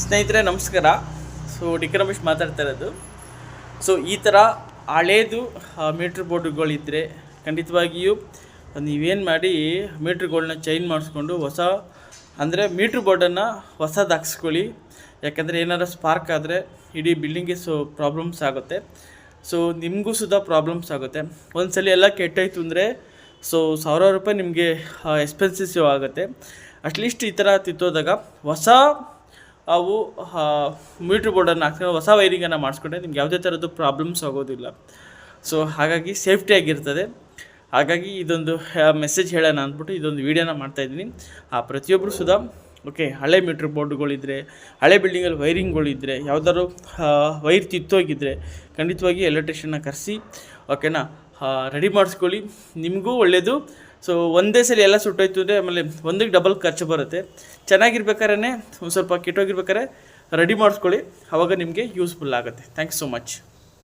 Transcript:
ಸ್ನೇಹಿತರೆ ನಮಸ್ಕಾರ. D K Ramesh ಮಾತಾಡ್ತಾ ಇರೋದು. ಈ ಥರ ಹಳೇದು ಮೀಟ್ರ್ ಬೋರ್ಡುಗಳಿದ್ದರೆ ಖಂಡಿತವಾಗಿಯೂ ನೀವೇನು ಮಾಡಿ ಮೀಟ್ರ್ಗಳನ್ನ ಚೇಂಜ್ ಮಾಡಿಸ್ಕೊಂಡು ಅಂದರೆ ಮೀಟ್ರ್ ಬೋರ್ಡನ್ನು ಹೊಸದು ಹಾಕ್ಸ್ಕೊಳ್ಳಿ. ಯಾಕಂದರೆ ಏನಾರು ಸ್ಪಾರ್ಕ್ ಆದರೆ ಇಡೀ ಬಿಲ್ಡಿಂಗ್ಗೆ ಪ್ರಾಬ್ಲಮ್ಸ್ ಆಗುತ್ತೆ. ನಿಮಗೂ ಸುಧಾ ಪ್ರಾಬ್ಲಮ್ಸ್ ಆಗುತ್ತೆ. ಒಂದು ಸಲ ಎಲ್ಲ ಕೆಟ್ಟೋಯ್ತು ಅಂದರೆ ಸಾವಿರಾರು ರೂಪಾಯಿ ನಿಮಗೆ ಎಕ್ಸ್ಪೆನ್ಸಿವ್ ಆಗುತ್ತೆ. ಅಟ್ಲೀಸ್ಟ್ ಈ ಥರ ತಿತ್ತೋದಾಗ ಅವು ಮೀಟ್ರ್ ಬೋರ್ಡನ್ನು ಹಾಕ್ತಾರೆ, ಹೊಸ ವೈರಿಂಗನ್ನು ಮಾಡಿಸ್ಕೊಂಡ್ರೆ ನಿಮ್ಗೆ ಯಾವುದೇ ಥರದ್ದು ಪ್ರಾಬ್ಲಮ್ಸ್ ಆಗೋದಿಲ್ಲ. ಹಾಗಾಗಿ ಸೇಫ್ಟಿಯಾಗಿರ್ತದೆ. ಹಾಗಾಗಿ ಇದೊಂದು ಮೆಸೇಜ್ ಹೇಳೋಣ ಅಂದ್ಬಿಟ್ಟು ಇದೊಂದು ವೀಡಿಯೋನ ಮಾಡ್ತಾಯಿದ್ದೀನಿ. ಪ್ರತಿಯೊಬ್ಬರು ಸುಧಾ ಹಳೆ ಮೀಟ್ರ್ ಬೋರ್ಡ್ಗಳಿದ್ದರೆ, ಹಳೆ ಬಿಲ್ಡಿಂಗಲ್ಲಿ ವೈರಿಂಗ್ಗಳಿದ್ದರೆ, ಯಾವುದಾದ್ರು ವೈರ್ ಕಿತ್ತೋಗಿದ್ದರೆ ಖಂಡಿತವಾಗಿ ಎಲೆಕ್ಟ್ರಿಷಿಯನ್ನ ಕರೆಸಿ ಓಕೆನಾ ರೆಡಿ ಮಾಡಿಸ್ಕೊಳ್ಳಿ. ನಿಮಗೂ ಒಳ್ಳೆಯದು. ಒಂದೇ ಸಲ ಎಲ್ಲ ಸುಟ್ಟೋಯ್ತು ಅಂದರೆ ಆಮೇಲೆ ಒಂದಕ್ಕೆ ಡಬಲ್ ಖರ್ಚು ಬರುತ್ತೆ. ಚೆನ್ನಾಗಿರ್ಬೇಕಾದ್ರೆ ಒಂದು ಸ್ವಲ್ಪ ಕೆಟ್ಟೋಗಿರ್ಬೇಕಾದ್ರೆ ರೆಡಿ ಮಾಡಿಸ್ಕೊಳ್ಳಿ, ಆವಾಗ ನಿಮಗೆ ಯೂಸ್ಫುಲ್ ಆಗುತ್ತೆ. Thanks so much.